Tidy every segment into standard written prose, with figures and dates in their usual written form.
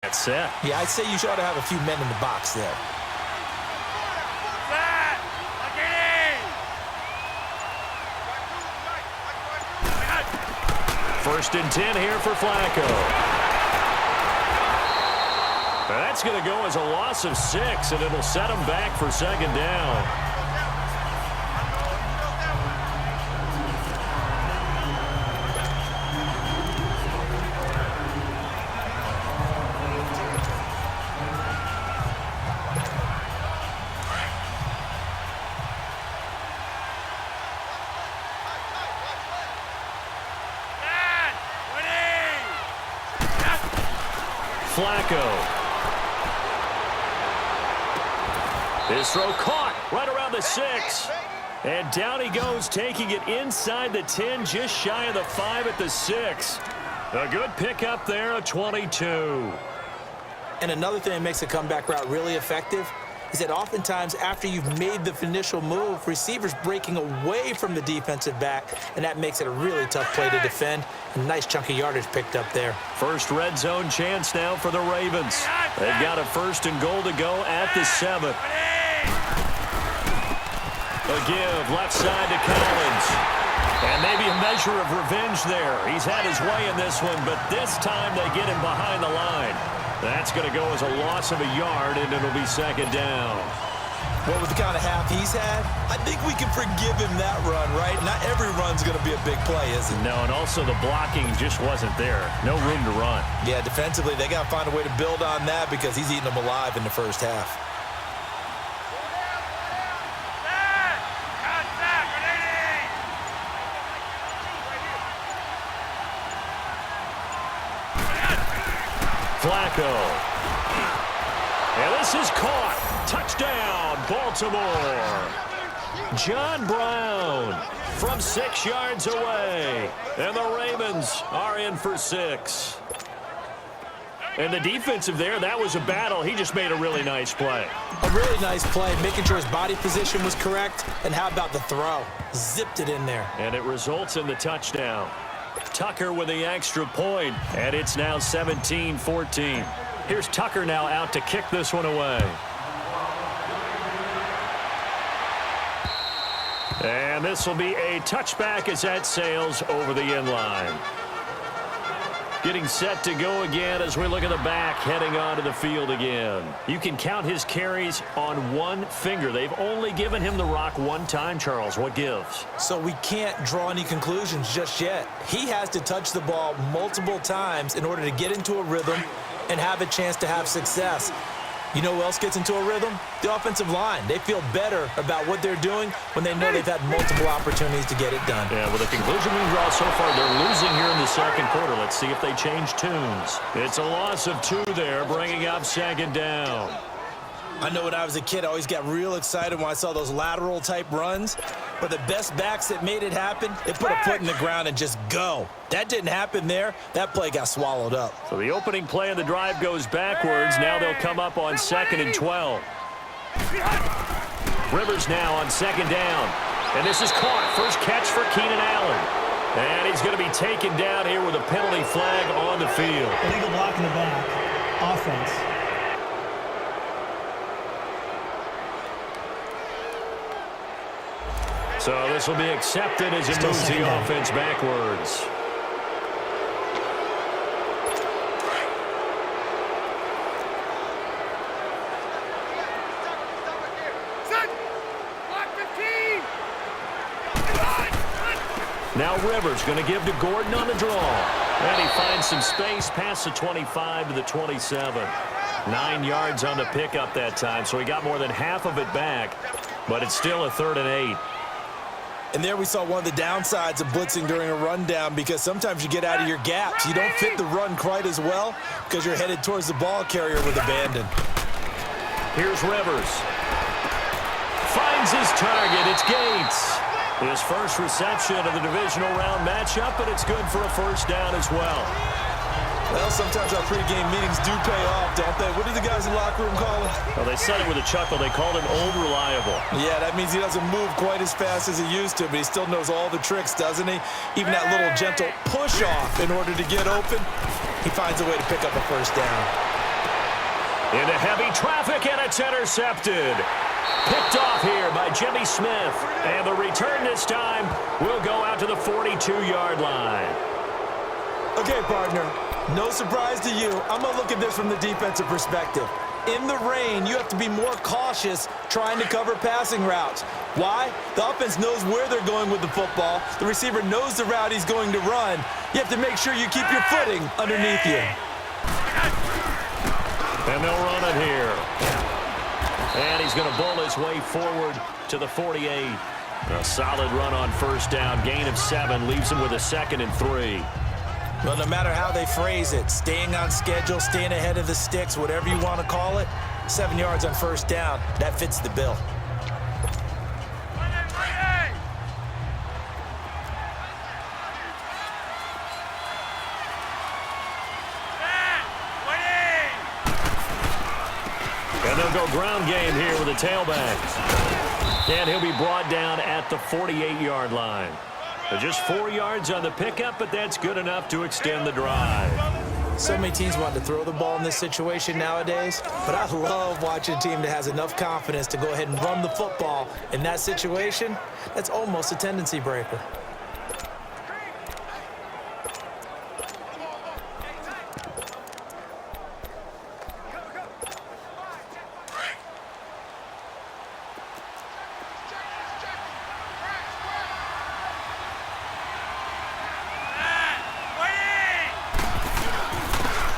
That's set. Yeah, I'd say you ought to have a few men in the box there. First and 10 here for Flacco. That's going to go as a loss of 6, and it'll set him back for second down. Flacco. His throw caught right around the 6. And down he goes, taking it inside the 10, just shy of the 5 at the 6. A good pickup there, a 22. And another thing that makes a comeback route really effective is that oftentimes after you've made the initial move, receivers breaking away from the defensive back, and that makes it a really tough play to defend. A nice chunk of yardage picked up there. First red zone chance now for the Ravens. They've got a first and goal to go at the 7. A give left side to Collins. And maybe a measure of revenge there. He's had his way in this one, but this time they get him behind the line. That's going to go as a loss of a yard, and it'll be second down. Well, with the kind of half he's had, I think we can forgive him that run, right? Not every run's going to be a big play, is it? No, and also the blocking just wasn't there. No room to run. Yeah, defensively, they got to find a way to build on that because he's eating them alive in the first half. Flacco. And this is caught. Touchdown, Baltimore. John Brown from 6 yards away. And the Ravens are in for 6. And the defensive there, that was a battle. He just made a really nice play. A really nice play, making sure his body position was correct. And how about the throw? Zipped it in there. And it results in the touchdown. Tucker with the extra point, and it's now 17-14. Here's Tucker now out to kick this one away. And this will be a touchback as that sails over the end line. Getting set to go again as we look at the back, heading onto the field again. You can count his carries on one finger. They've only given him the rock one time, Charles. What gives? So we can't draw any conclusions just yet. He has to touch the ball multiple times in order to get into a rhythm and have a chance to have success. You know who else gets into a rhythm? The offensive line. They feel better about what they're doing when they know they've had multiple opportunities to get it done. Yeah, well, the conclusion we draw so far, they're losing here in the second quarter. Let's see if they change tunes. It's a loss of 2 there, bringing up second down. I know when I was a kid, I always got real excited when I saw those lateral-type runs. But the best backs that made it happen, they put a foot in the ground and just go. That didn't happen there. That play got swallowed up. So the opening play of the drive goes backwards. Now they'll come up on 2nd and 12. Rivers now on 2nd down. And this is caught. First catch for Keenan Allen. And he's going to be taken down here with a penalty flag on the field. Illegal block in the back. Offense. So this will be accepted as it moves the offense backwards. Now Rivers going to give to Gordon on the draw. And he finds some space past the 25 to the 27. 9 yards on the pickup that time, so he got more than half of it back. But it's still a 3rd and 8. And there we saw one of the downsides of blitzing during a rundown because sometimes you get out of your gaps. You don't fit the run quite as well because you're headed towards the ball carrier with abandon. Here's Rivers. Finds his target. It's Gates. His first reception of the divisional round matchup, and it's good for a first down as well. Well, sometimes our pregame meetings do pay off, don't they? What do the guys in the locker room call him? Well, they said it with a chuckle. They called him Old Reliable. Yeah, that means he doesn't move quite as fast as he used to, but he still knows all the tricks, doesn't he? Even that little gentle push-off in order to get open. He finds a way to pick up a first down. Into heavy traffic, and it's intercepted. Picked off here by Jimmy Smith. And the return this time will go out to the 42-yard line. Okay, partner, no surprise to you. I'm going to look at this from the defensive perspective. In the rain, you have to be more cautious trying to cover passing routes. Why? The offense knows where they're going with the football. The receiver knows the route he's going to run. You have to make sure you keep your footing underneath you. And they'll run it here. And he's going to bowl his way forward to the 48. A solid run on first down. Gain of 7 leaves him with a 2nd and 3. Well, no matter how they phrase it, staying on schedule, staying ahead of the sticks, whatever you want to call it, 7 yards on first down, that fits the bill. And they'll go ground game here with a tailback. And he'll be brought down at the 48-yard line. Just 4 yards on the pickup, but that's good enough to extend the drive. So many teams want to throw the ball in this situation nowadays, but I love watching a team that has enough confidence to go ahead and run the football. In that situation, that's almost a tendency breaker.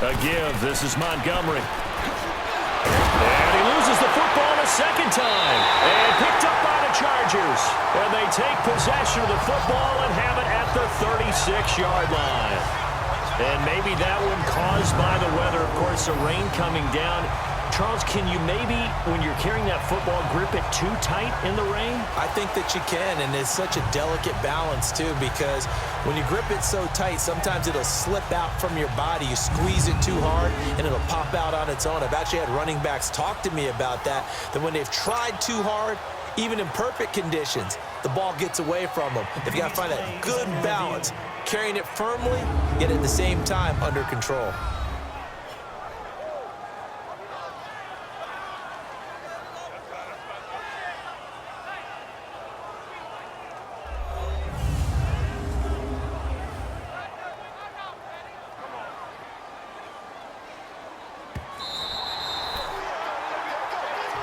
A give. This is Montgomery. And he loses the football a second time. And picked up by the Chargers. And they take possession of the football and have it at the 36-yard line. And maybe that one caused by the weather. Of course, the rain coming down. Charles, can you maybe, when you're carrying that football, grip it too tight in the rain? I think that you can, and it's such a delicate balance, too, because when you grip it so tight, sometimes it'll slip out from your body. You squeeze it too hard, and it'll pop out on its own. I've actually had running backs talk to me about that when they've tried too hard, even in perfect conditions, the ball gets away from them. They've got to find a good balance, carrying it firmly, yet at the same time under control.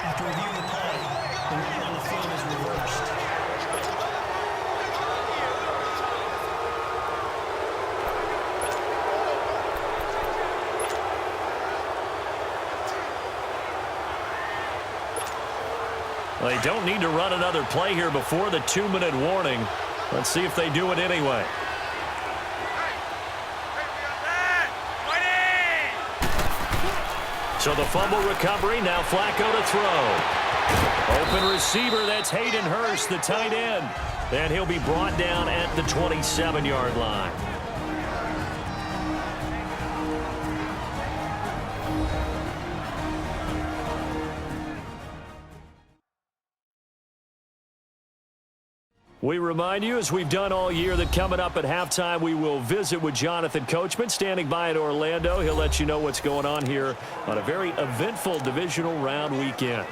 After reviewing the play, the read on the field is reversed. Well, they don't need to run another play here before the 2-minute warning. Let's see if they do it anyway. So the fumble recovery, now Flacco to throw. Open receiver, that's Hayden Hurst, the tight end. And he'll be brought down at the 27-yard line. We remind you, as we've done all year, that coming up at halftime, we will visit with Jonathan Coachman, standing by in Orlando. He'll let you know what's going on here on a very eventful divisional round weekend.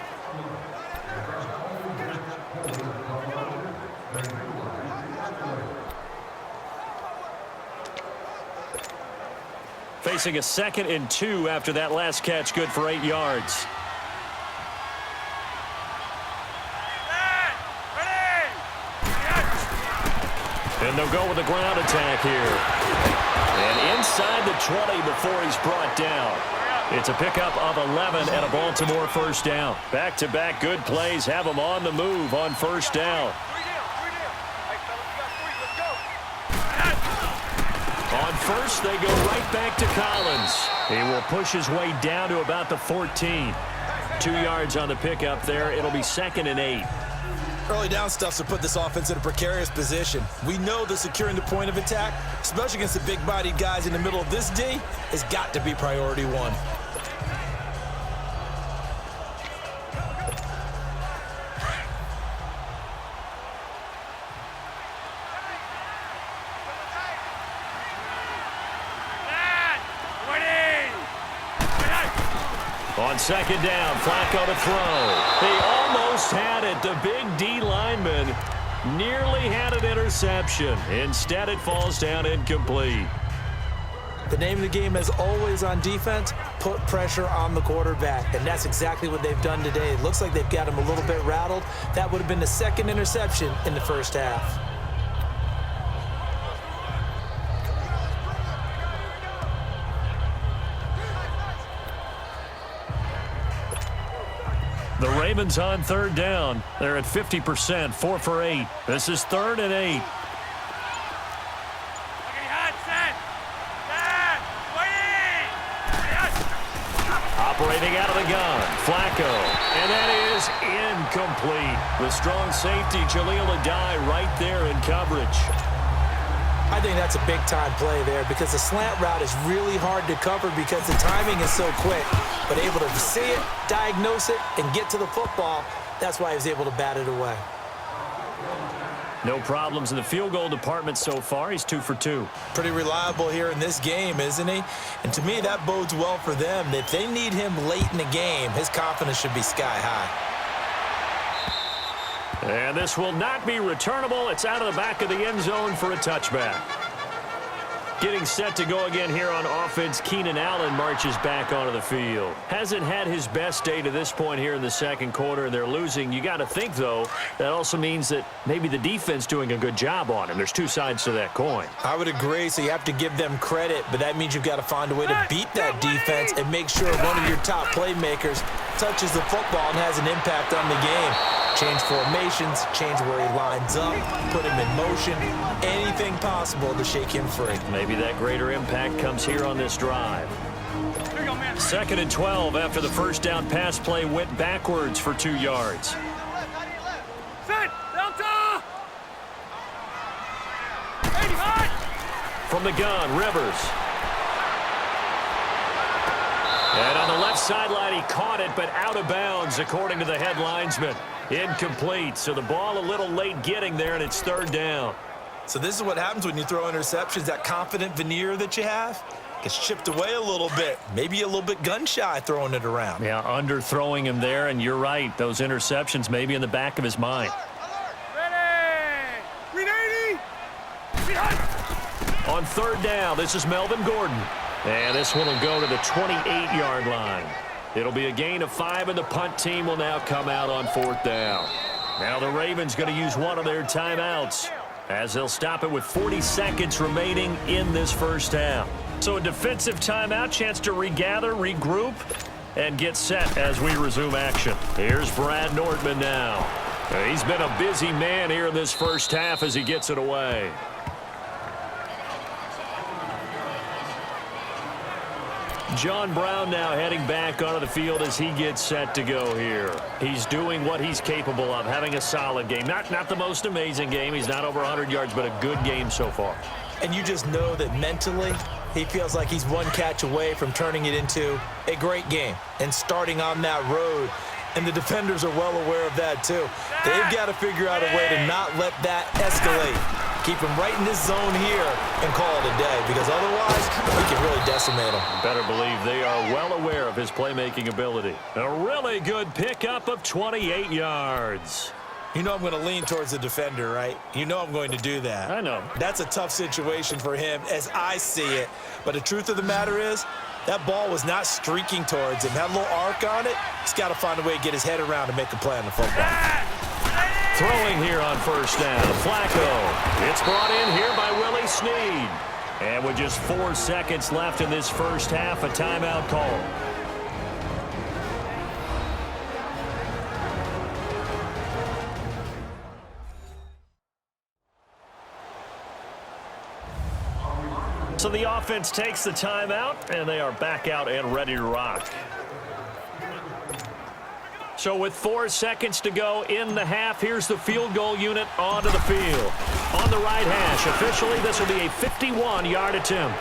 Facing a 2nd and 2 after that last catch, good for 8 yards. And they'll go with a ground attack here. And inside the 20 before he's brought down. It's a pickup of 11 and a Baltimore first down. Back-to-back good plays have them on the move on first down. On first, they go right back to Collins. He will push his way down to about the 14. 2 yards on the pickup there. It'll be 2nd and 8. Early down stuff's to put this offense in a precarious position. We know that securing the point of attack, especially against the big-bodied guys in the middle of this D, has got to be priority one. On second down, Flacco to throw. He almost had it. The big D lineman nearly had an interception. Instead, it falls down incomplete. The name of the game is always on defense, put pressure on the quarterback. And that's exactly what they've done today. It looks like they've got him a little bit rattled. That would have been the second interception in the first half. The Ravens on third down. They're at 50%, 4 for 8. This is 3rd and 8. Operating out of the gun, Flacco. And that is incomplete. The strong safety, Jaleel Adai, right there in coverage. I think that's a big-time play there because the slant route is really hard to cover because the timing is so quick. But able to see it, diagnose it, and get to the football, that's why he was able to bat it away. No problems in the field goal department so far. He's 2 for 2. Pretty reliable here in this game, isn't he? And to me, that bodes well for them. If they need him late in the game, his confidence should be sky high. And this will not be returnable. It's out of the back of the end zone for a touchback. Getting set to go again here on offense, Keenan Allen marches back onto the field. Hasn't had his best day to this point here in the second quarter, and they're losing. You got to think, though, that also means that maybe the defense doing a good job on him. There's two sides to that coin. I would agree, so you have to give them credit, but that means you've got to find a way to beat that defense and make sure one of your top playmakers touches the football and has an impact on the game. Change formations, change where he lines up, put him in motion, anything possible to shake him free. Maybe that greater impact comes here on this drive. 2nd and 12 after the first down pass play went backwards for 2 yards. From the gun, Rivers. And on the left sideline, he caught it, but out of bounds, according to the head linesman. Incomplete, so the ball a little late getting there, and it's 3rd down. So this is what happens when you throw interceptions. That confident veneer that you have gets chipped away a little bit. Maybe a little bit gun-shy throwing it around. Yeah, underthrowing him there, and you're right. Those interceptions may be in the back of his mind. On 3rd down, this is Melvin Gordon. And this one will go to the 28-yard line. It'll be a gain of 5, and the punt team will now come out on 4th down. Now the Ravens going to use one of their timeouts as they'll stop it with 40 seconds remaining in this first half. So a defensive timeout, chance to regather, regroup, and get set as we resume action. Here's Brad Nordman now. He's been a busy man here in this first half as he gets it away. John Brown now heading back onto the field as he gets set to go here. He's doing what he's capable of, having a solid game. Not the most amazing game. He's not over 100 yards, but a good game so far. And you just know that mentally he feels like he's one catch away from turning it into a great game and starting on that road. And the defenders are well aware of that, too. They've got to figure out a way to not let that escalate. Keep him right in this zone here and call it a day, because otherwise we can really decimate him. Better believe they are well aware of his playmaking ability. A really good pickup of 28 yards. You know I'm going to lean towards the defender, right? You know I'm going to do that. I know. That's a tough situation for him as I see it. But the truth of the matter is, that ball was not streaking towards him. That little arc on it, he's got to find a way to get his head around and make a play on the football. Throwing here on first down, Flacco. It's brought in here by Willie Snead. And with just 4 seconds left in this first half, a timeout call. So the offense takes the timeout, and they are back out and ready to rock. So with 4 seconds to go in the half, here's the field goal unit onto the field. On the right hash, officially this will be a 51-yard attempt.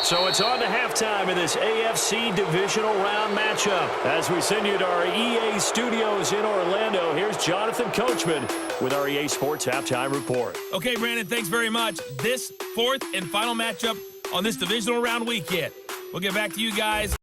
So it's on to halftime in this AFC divisional round matchup. As we send you to our EA studios in Orlando, here's Jonathan Coachman with our EA Sports Halftime Report. Okay, Brandon, thanks very much. This 4th and final matchup on this divisional round weekend. We'll get back to you guys